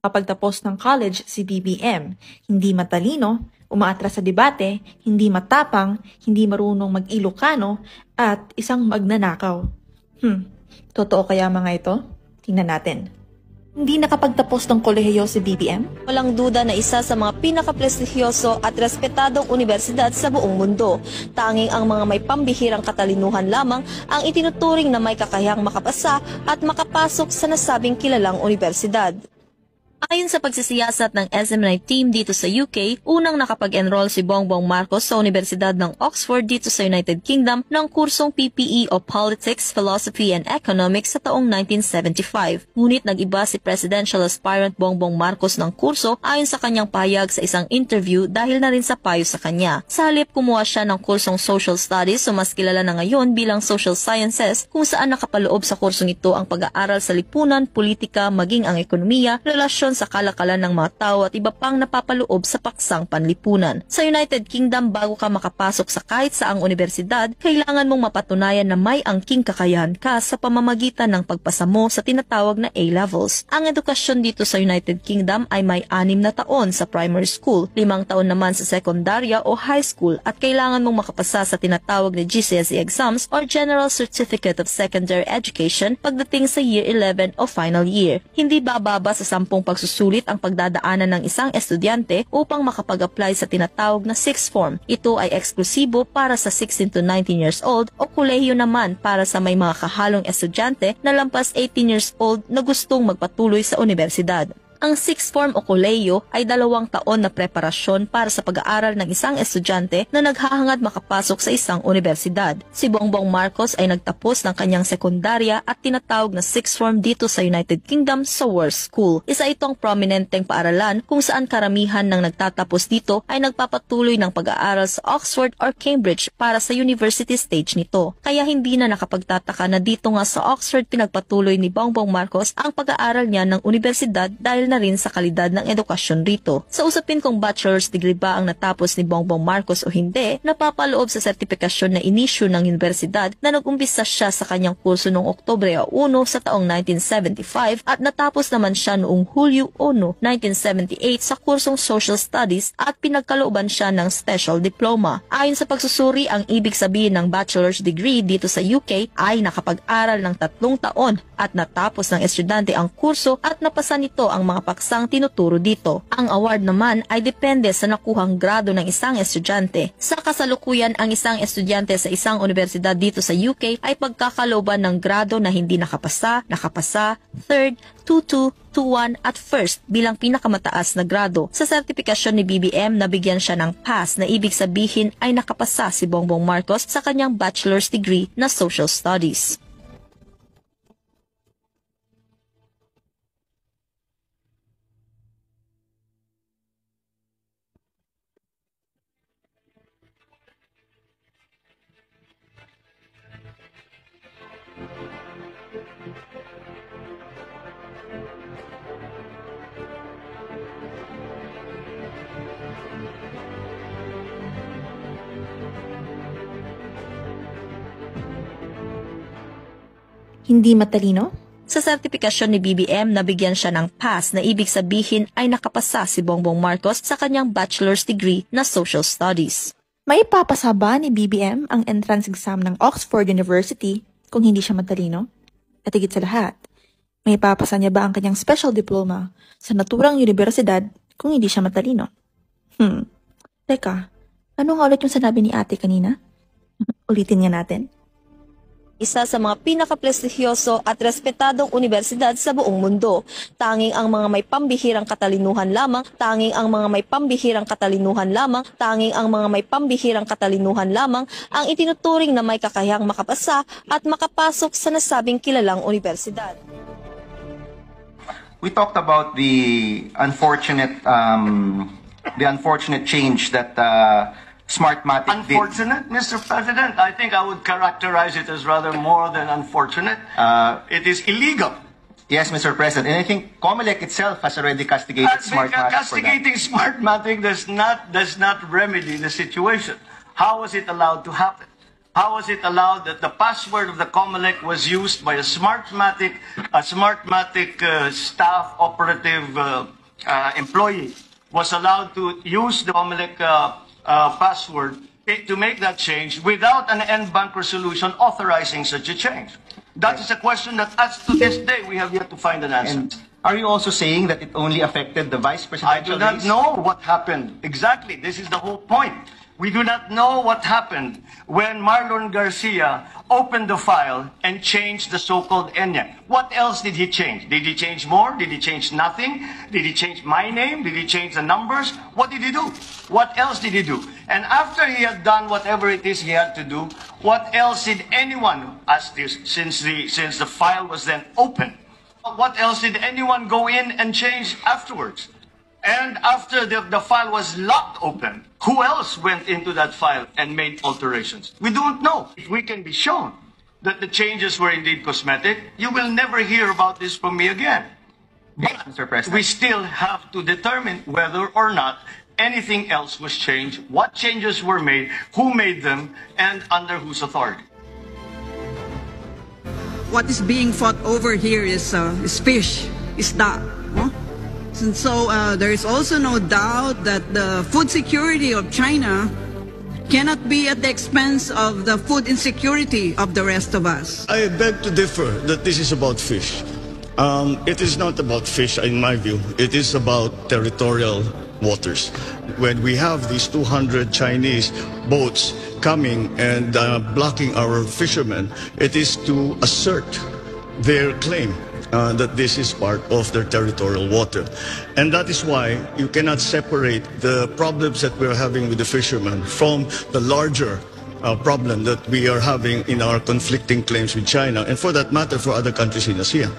Kapag tapos ng college si BBM, hindi matalino, umaatras sa debate, hindi matapang, hindi marunong mag-Ilocano, at isang magnanakaw. Totoo kaya mga ito? Tingnan natin. Hindi nakapagtapos ng kolehiyo si BBM? Walang duda na isa sa mga pinakaprestigyoso at respetadong universidad sa buong mundo. Tanging ang mga may pambihirang katalinuhan lamang ang itinuturing na may kakayahang makapasa at makapasok sa nasabing kilalang universidad. Ayon sa pagsisiyasat ng SM9 team dito sa UK, unang nakapag-enroll si Bongbong Marcos sa Universidad ng Oxford dito sa United Kingdom ng kursong PPE o Politics, Philosophy and Economics sa taong 1975. Ngunit nag-iba si presidential aspirant Bongbong Marcos ng kurso ayon sa kanyang pahayag sa isang interview dahil na rin sa payo sa kanya. Sa halip kumuha siya ng kursong Social Studies o mas kilala na ngayon bilang Social Sciences kung saan nakapaloob sa kursong ito ang pag-aaral sa lipunan, politika, maging ang ekonomiya, relasyon sa kalakalan ng mga tao at iba pang napapaloob sa paksang panlipunan. Sa United Kingdom, bago ka makapasok sa kahit saang universidad, kailangan mong mapatunayan na may angking kakayahan ka sa pamamagitan ng pagpasa mo sa tinatawag na A-levels. Ang edukasyon dito sa United Kingdom ay may 6 na taon sa primary school, 5 taon naman sa sekundarya o high school at kailangan mong makapasa sa tinatawag na GCSE exams or General Certificate of Secondary Education pagdating sa year 11 o final year. Hindi bababa sa 10 pagsusulit ang pagdadaanan ng isang estudyante upang makapag-apply sa tinatawag na 6th form. Ito ay eksklusibo para sa 16 to 19 years old o kolehiyo naman para sa may mga kahalong estudyante na lampas 18 years old na gustong magpatuloy sa universidad. Ang 6th form o kolehiyo ay 2 taon na preparasyon para sa pag-aaral ng isang estudyante na naghahangad makapasok sa isang universidad. Si Bongbong Marcos ay nagtapos ng kanyang sekundarya at tinatawag na 6th form dito sa United Kingdom sa Worth School. Isa itong prominenteng paaralan kung saan karamihan ng nagtatapos dito ay nagpapatuloy ng pag-aaral sa Oxford or Cambridge para sa university stage nito. Kaya hindi na nakapagtataka na dito nga sa Oxford pinagpatuloy ni Bongbong Marcos ang pag-aaral niya ng universidad dahil na rin sa kalidad ng edukasyon rito. Sa usapin kung bachelor's degree ba ang natapos ni Bongbong Marcos o hindi, napapaloob sa sertipikasyon na inisyu ng universidad na nag-umpisa siya sa kanyang kurso noong Oktubre 1 sa taong 1975 at natapos naman siya noong Hulyo 1, 1978 sa kursong Social Studies at pinagkalooban siya ng Special Diploma. Ayon sa pagsusuri, ang ibig sabihin ng bachelor's degree dito sa UK ay nakapag-aral ng 3 taon at natapos ng estudyante ang kurso at napasa nito ang mga paksang tinuturo dito. Ang award naman ay depende sa nakuhang grado ng isang estudyante. Sa kasalukuyan, ang isang estudyante sa isang universidad dito sa UK ay pagkakalooban ng grado na hindi nakapasa, third, 2-2, 2-1 at first bilang pinakamataas na grado. Sa sertipikasyon ni BBM, nabigyan siya ng pass na ibig sabihin ay nakapasa si Bongbong Marcos sa kanyang bachelor's degree na Social Studies. Hindi matalino? Sa sertipikasyon ni BBM, nabigyan siya ng pass na ibig sabihin ay nakapasa si Bongbong Marcos sa kanyang bachelor's degree na Social Studies. May papasa ba ni BBM ang entrance exam ng Oxford University kung hindi siya matalino? At higit sa lahat, may papasa niya ba ang kanyang special diploma sa naturang universidad kung hindi siya matalino? Teka, ano nga ulit yung sinabi ni ate kanina? Ulitin nga natin. Isa sa mga pinakaprestigyoso at respetadong universidad sa buong mundo. Tanging ang mga may pambihirang katalinuhan lamang, ang itinuturing na may kakayahang makapasa at makapasok sa nasabing kilalang universidad. We talked about the unfortunate change that Smartmatic did. Unfortunate, Mr. President? I think I would characterize it as rather more than unfortunate. It is illegal. Yes, Mr. President, and I think COMELEC itself has already castigated Smartmatic for that. Castigating Smartmatic does not remedy the situation. How was it allowed to happen? How was it allowed that the password of the Comelec was used by a Smartmatic staff operative employee was allowed to use the Comelec password to make that change without an end-bank resolution authorizing such a change? That is a question that, as to this day, we have yet to find an answer. And are you also saying that it only affected the vice I presidential do not race? know what happened. Exactly. This is the whole point. We do not know what happened when Marlon Garcia opened the file and changed the so-called ENIAC. What else did he change? Did he change more? Did he change nothing? Did he change my name? Did he change the numbers? What did he do? What else did he do? And after he had done whatever it is he had to do, what else did anyone, since the file was then open, what else did anyone go in and change afterwards? And after the file was locked open, who else went into that file and made alterations? We don't know. If we can be shown that the changes were indeed cosmetic, you will never hear about this from me again. Yes, Mr. President. We still have to determine whether or not anything else was changed, what changes were made, who made them, and under whose authority. What is being fought over here is fish, isda. No? And so there is also no doubt that the food security of China cannot be at the expense of the food insecurity of the rest of us. I beg to differ that this is about fish. It is not about fish, in my view. It is about territorial waters. When we have these 200 Chinese boats coming and blocking our fishermen, it is to assert their claim that this is part of their territorial water. And that is why you cannot separate the problems that we're having with the fishermen from the larger problem that we are having in our conflicting claims with China, and for that matter, for other countries in ASEAN.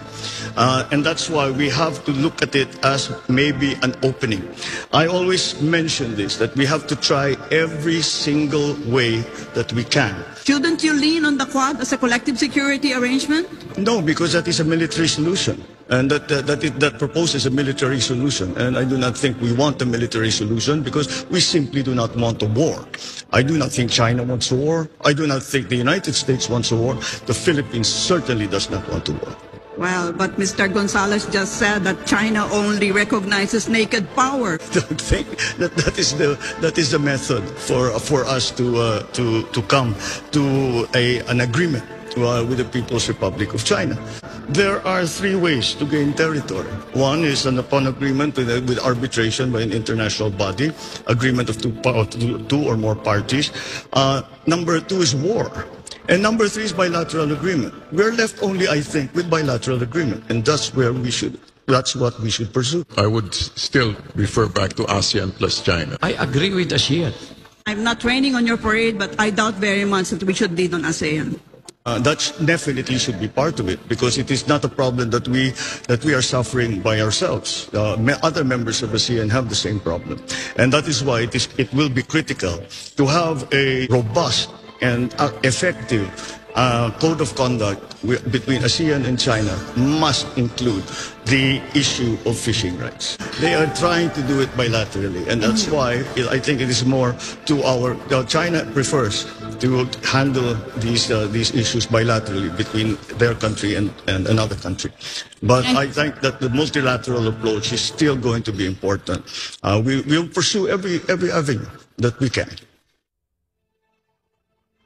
And that's why we have to look at it as maybe an opening. I always mention this, that we have to try every single way that we can. Shouldn't you lean on the Quad as a collective security arrangement? No, because that is a military solution. And that proposes a military solution. And I do not think we want a military solution because we simply do not want a war. I do not think China wants a war. I do not think the United States wants a war. The Philippines certainly does not want a war. Well, but Mr. Gonzalez just said that China only recognizes naked power. I don't think that is the method for us to come to an agreement with the People's Republic of China. There are three ways to gain territory. One is upon agreement with arbitration by an international body, agreement of two or more parties. Number two is war. And number three is bilateral agreement. We're left only, I think, with bilateral agreement. And that's what we should pursue. I would still refer back to ASEAN plus China. I agree with ASEAN. I'm not raining on your parade, but I doubt very much that we should lead on ASEAN. That definitely should be part of it, because it is not a problem that we are suffering by ourselves. Other members of ASEAN have the same problem, and that is why it will be critical to have a robust and effective code of conduct between ASEAN and China must include the issue of fishing rights. They are trying to do it bilaterally, and that's why I think it is more to China prefers to handle these issues bilaterally between their country and another country. But I think that the multilateral approach is still going to be important. We will pursue every avenue that we can.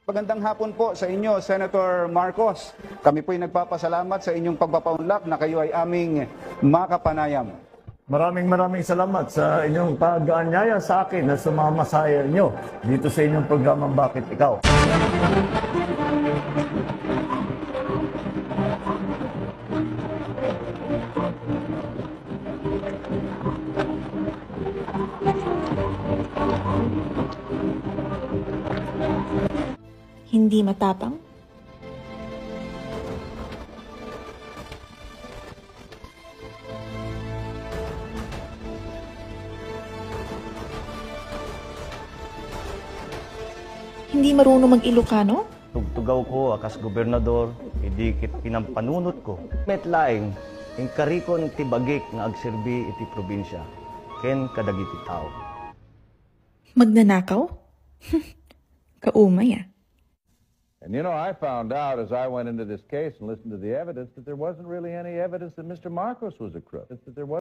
Magandang hapon po sa inyo, Senator Marcos. Kami po'y nagpapasalamat sa inyong pagpapaunlak na kayo ay aming makapanayam. Maraming salamat sa inyong pag-aanyaya sa akin na sumama sa inyo dito sa inyong programang Bakit Ikaw? Hindi matapang? Hindi marunong mag-Ilocano? Tugtugaw ko akas gobernador, idikit pinampanunot ko. Metlaing, ing karikon ti bagik nga agserbi iti probinsya, ken kadagiti tao. Magnanakaw? Kaumay ah. And you know, I found out as I went into this case and listened to the evidence that there wasn't really any evidence that Mr. Marcos was a crook. That there was